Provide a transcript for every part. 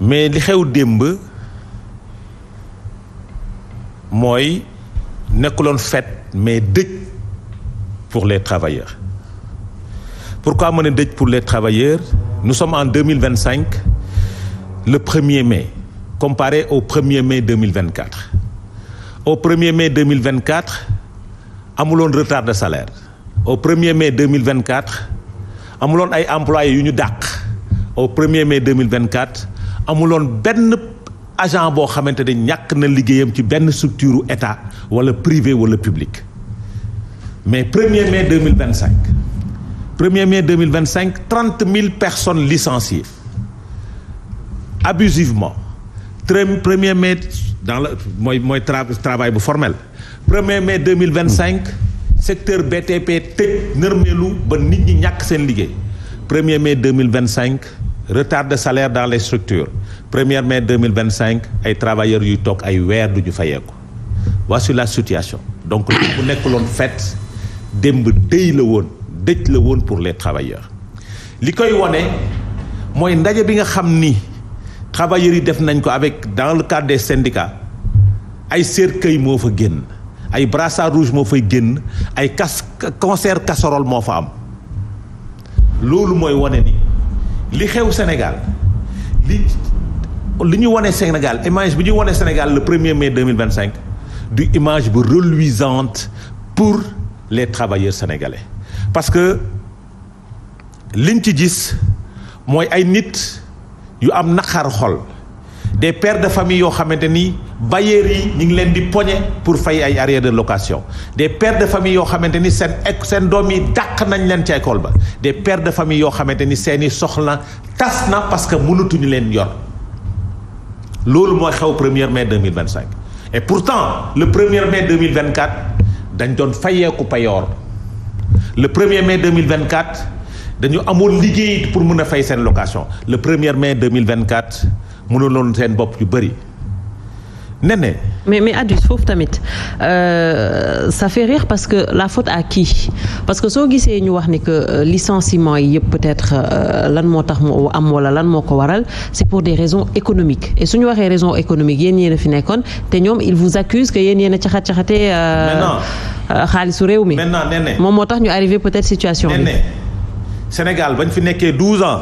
mais li xew démb mooy nekkuloon fête mais dëj pour les travailleurs. Pourquoi ma ne dëj pour les travailleurs? Nous sommes en 2025, le 1er mai, comparé au 1er mai 2024. Au 1er mai 2024, amuloon retard de salaire. Au 1er mai 2024, amuloon ay employés yu ñu dàq. Au 1er mai 2024, amuloon benn agent boo xamante ne ñàkk na liggéeyam ci benn structure état wala privé wala public. Mais 1er mai 2025, 1er mai 2025, 30 000 personnes licenciées abusivement. 1er mai dans le mooy travail bu formel. 1er mai 2025, secteur BTP tëj nërmeelu ba nit ñi ñàkk seen liggéey. 1er mai 2025, retard de salaire dans les structures. 1er mai 2025, ay travailleurs yuy toog ay weer du ñu fayeeku. Voici la situation. Donc bu nekkuloon fête démb dëj la woon pour les travailleurs. li koy wone mooy ndaje bi nga xam ni travailleurs yi def nañ ko avec dans le cadre des syndicats ay cercueil moo fa génn ay brassard rouge moo fay génn ay concert casserole moo fa am. loolu mooy wone ni li xew Sénégal li ñu wone Sénégal image bi ñu wone Sénégal le 1er mai 2025 du image bu reluisante pour les travailleurs sénégalais. Parce que liñ ci gis mooy ay nit yu am naqar xol, des pères de famille yoo xamante ni bailleurs yi ñu ngi leen di poñe pour fay ay arriérés de location, des pères de famille yoo xamante ni seen doom yi dàq nañ leen ci école ba, des pères de famille yoo xamante ni seeni soxla tas na parce que mënatuñu leen yor. loolu mooy xew 1er mai 2025 et pourtant le 1er mai 2024 dañ doon fayeeku payoor. Le 1er mai 2024 dañu amoon liggéey pour mën a fay seen location. Le 1er mai 2024 mënuloon seen bopp yu bëri nene. mais Addis foofu tamit ça fait rire parce que la faute à qui? Parce que soo gisee ñu wax ni que licenciement yi yëpp peut-être lan moo tax mu am wala lan moo ko waral c'est pour des raisons économiques et suñu waxee raison économique yéen a fi nekkoon te ñoom ils vous accusent que yéen a caxatee xaalisu réew mi. maintenant nene moom moo tax ñu arrivé peut-être situation bi. nene Sénégal bañ fi nekkee 12 ans.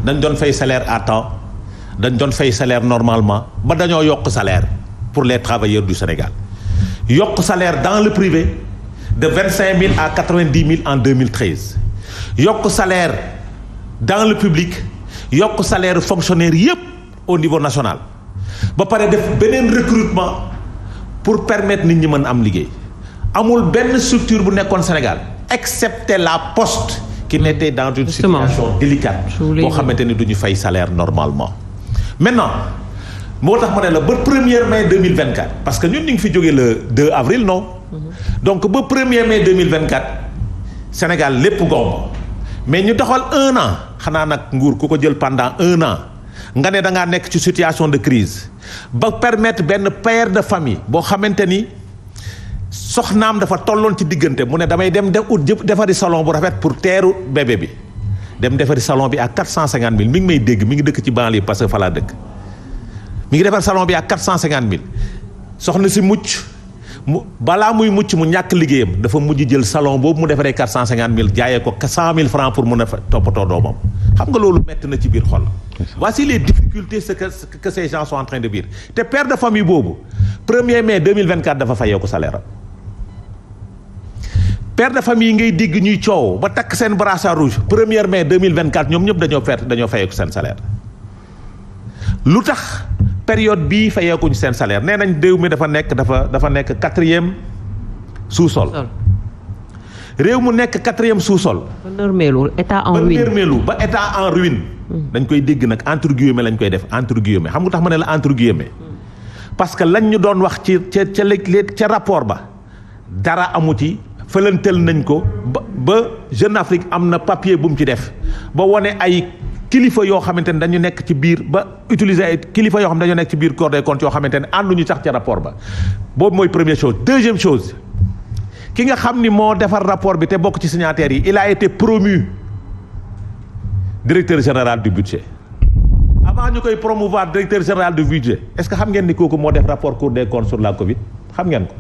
dañ doon fay salaire à temps dañ doon fay salaire normalement ba dañoo yokk salaire pour les travailleurs du Sénégal yokk salaire dans le privé de 25 000 à 90 000 en 2013 yokk salaire dans le public yokk salaire fonctionnaire yépp au niveau national ba pare def beneen recrutement pour permettre nit ñi mën am liggéey. amul benn structure bu nekkoon Sénégal excepté la poste qui n'était dans une situation délicate boo xamante ni duñu fay salaire normalement. Maintenant moo tax ma ne la ba 1er mai 2024 parce que ñun ñu ngi fi jógee le 2 avril non. Donc ba 1er mai 2024 Sénégal lépp gomb mais ñu doxal 1 an xanaa nag nguur ku ko jël pendant 1 an nga ne da ngaa nekk ci situation de crise ba permettre benn père de famille boo xamante ni. soxnaam dafa tolloon ci diggante mu ne damay dem defari salon bu rafet pour teeru bébé bi dem defari salon bi à 450 000 mi ngi may dégg mi ngi dëkk ci banlieue parce que fa laa dëkk mi ngi defar salon bi à 450 000 soxna si mucc mu balaa muy mucc mu ñàkk liggéeyam dafa mujj jël salon boobu mu defaree 450 000 jaayee ko 100 000 francs pour mën a toppatoo doomam xam nga loolu metti na ci biir xol. Voici les difficultés que ces gens sont en train de vivre te père de famille boobu 1er mai 2024 dafa fayee ko salaire. Père de famille ngay digg ñuy coow ba takk seen brassard rouge 1er mai 2024 ñoom ñëpp dañoo fayeeku seen salaire. lu tax période bii fayeekuñ seen salaire nee nañ réew mi dafa nekk 4e sous-sol. réew mu nekk 4e sous-sol. ba nërmeelu état en ruine ba état en ruine. dañ koy dégg nag entre guillemets lañ koy def entre guillemets xam nga tax ma ne la entre guillemets. parce que lañ ñu doon wax ca rapport ba dara amu ci. fëlantel nañ ko ba Jeune Afrique am na papier bu mu ci def ba wone ay kilifa yoo xamante ne dañu nekk ci biir ba utiliser ay kilifa yoo xam ne dañoo nekk ci biir Cour des comptes yoo xamante ne ànduñu sax ca rapport ba boobu mooy première chose. Deuxième chose ki nga xam ni moo defar rapport bi te bokk ci signataires yi il a été promu directeur général du budget avant ñu koy promouvoir directeur général du budget est-ce que xam ngeen ni kooku moo def rapport Cour des comptes sur la Covid xam ngeen ko.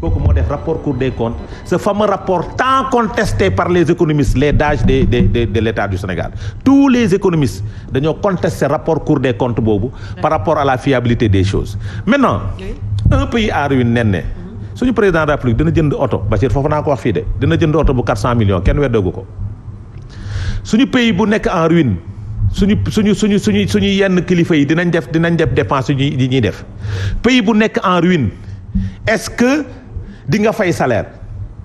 kooku moo def rapport Cour des comptes ce fameux rapport tant contesté par les économistes les DAGE de l'État du Sénégal tous les économistes dañoo contesté rapport Cour des comptes boobu par rapport à la fiabilité des choses maintenant un pays en ruine nen ne suñu président de la République dina jënd oto Bachir foofu naa ko wax fii de dina jënd oto bu 400 millions kenn weddagu ko suñu pays bu nekk en ruine suñu yenn kilifa yi dinañ def dépense yi ñuy def pays bu nekk en ruine est-ce que di nga fay salaire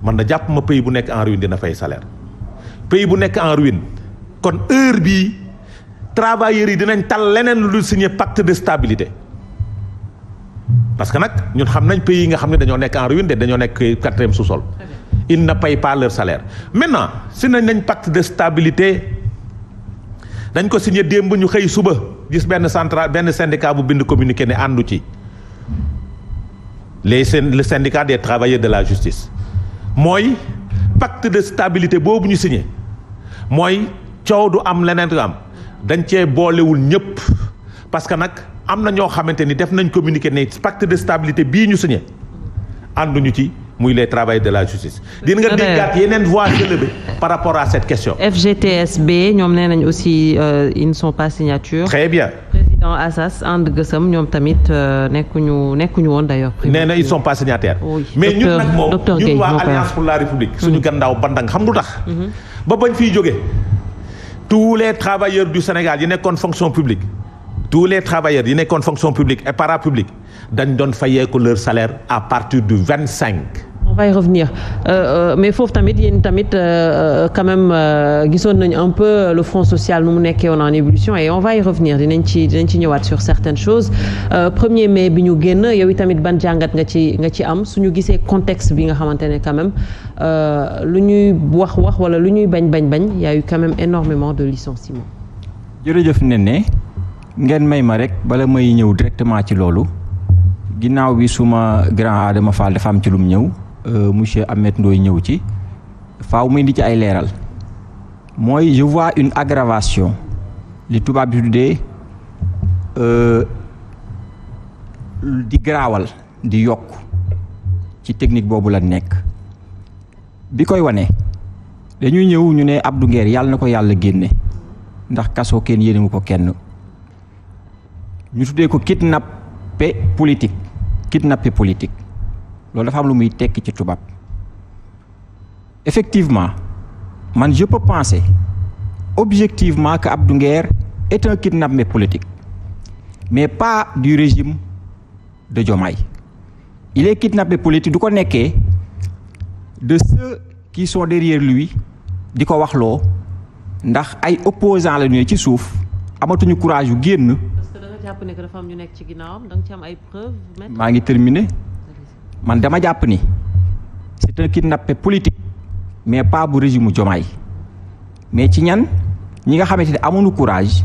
man da jàpp ma pays bu nekk en ruine dina fay salaire pays bu nekk en ruine kon heure bii travailleurs yi dinañ tal leneen lu dul signer pacte de stabilité parce que nag ñun xam nañ pays yi nga xam ne dañoo nekk en ruine de dañoo nekk 4e sous-sol ils ne payent pas leur salaire maintenant si nañ pacte de stabilité dañ ko signer démb ñu xëy suba gis benn syndicat bu bind communiqué ne àndu ci le syndicat des travailleurs de la justice mooy pacte de stabilité boobu ñu signé mooy coow du am leneen du am dañ cee boolewul ñëpp parce que nag am na ñoo xamante ni def nañ communiqué ne pacte de stabilité bii ñu signé ànduñu ci muy les travailleurs de la justice. dina nga déggaat yeneen voix élevées par rapport à cette question. FGTSB ñoom nee nañ aussi ils ne sont pas signataires. Très bien. président Assas ànd gësam ñoom tamit nekkuñu woon d'ailleurs. nee na ils sont pas signataires. Oui. mais ñun nag moom ñun waa Guèye Alliance pour la République. suñu gannaaw bandang xam lu tax. ba bañ fiy jógee tous les travailleurs du Sénégal yi nekkoon fonction publique tous les travailleurs yi nekkoon fonction publique et parapublique dañ doon fayeeku leur salaire à partir du 25. on va y revenir mais foofu tamit yéen tamit quand même gisoon nañ un peu le front social nu mu nekkee woon en ébullition et on va y revenir dinañ ci ñëwaat sur certaines choses 1er mai bi ñu génn yow tamit ban jàngat nga ci am suñu gisee contexte bi nga xamante ne quand même lu ñuy wax wala lu ñuy bañ y a eu quand même énormément de licenciements. jërëjëf Néné ngeen may ma rek bala may ñëw directement ci loolu ginnaaw bi suma grand Adama Fall dafa am ci lum ñëw. Monsieur Ahmed Ndoye ñëw ci faaw muy indi ci ay leeral mooy je vois une aggravation li tubaab bi tuddee di garaawal di yokk ci technique boobu la nekk bi koy wane dañuy ñëw ñu ne Abdou Nguer yàlla na ko yàlla génne ndax kaso kenn yéenewu ko kenn ñu tuddee ko kidnappé politique loolu dafa am lu muy tekki ci tubaab effectivement man je peux penser objectivement que Abdou Nguer est un kidnappé politique mais pas du régime de Diomaye il est kidnappé politique du ko nekkee de ceux qui sont derrière lui di ko waxloo ndax ay opposants la ñu ci suuf amatuñu courage yu génn. parce que da nga jàpp ne que dafa am ñu nekk ci ginnaawam da nga ci am ay preuves. maa ngi terminer. man dama jàpp ni c'est un kidnappé politique mais pas bu régime Diomaye mais ci ñi nga xamante ne amuñu courage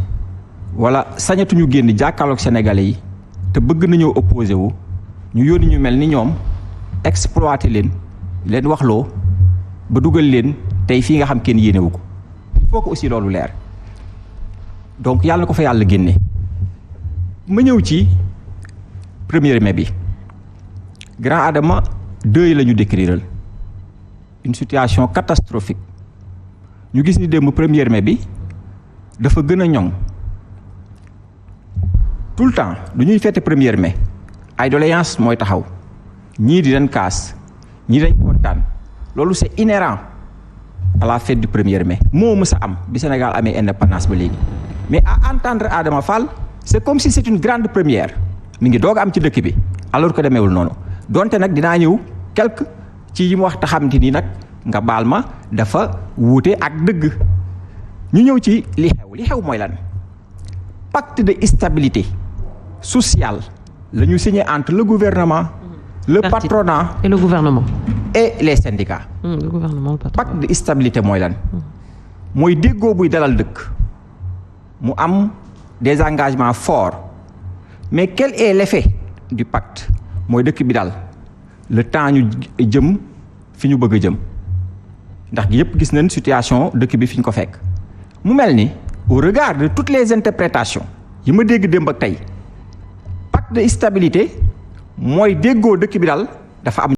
wala sañatuñu génn jàkkaarloog sénégalais yi te bëgg nañoo opposé wu ñu yónni ñu mel ni ñoom exploité leen waxloo ba dugal leen tey fii nga xam kenn yéenewu ko il faut que aussi loolu leer donc yàlla na ko fa yàlla génne ma ñëw ci 1er mai bi. Grand Adama deuil la ñu décrire une situation catastrophique ñu gis ni démb 1er mai bi dafa gën a ñoŋ tout le temps du ñuy fête 1er mai ay doléances mooy taxaw ñii di leen kaas ñii dañ kontaan loolu c'est inhérent à la fête du 1er mai moo mës a am bi Sénégal amee indépendance ba léegi mais à entendre Adama Fall c'est comme si c'est une grande première mi ngi doog am ci dëkk bi alors que demeewul noonu. donte nag dinaa ñëw quelque ci yi mu wax te xamante ni nag nga baal ma dafa wuute ak dëgg ñu ñëw ci li xew mooy lan pacte de stabilité sociale la ñu signé entre le gouvernement le patronat et le gouvernement et les syndicats. Le gouvernement, le patronat. Pacte de stabilité mooy lan mooy déggoo buy dalal dëkk mu am des engagements forts mais quel est l'effet du pacte mooy dëkk bi daal le temps ñu jëm fi ñu bëgg a jëm ndax yëpp gis nañ situation dëkk bi fi ñu ko fekk mu mel ni au regard de toutes les interprétations yi ma dégg démb ak tey pacte de stabilité mooy déggoo dëkk bi daal dafa am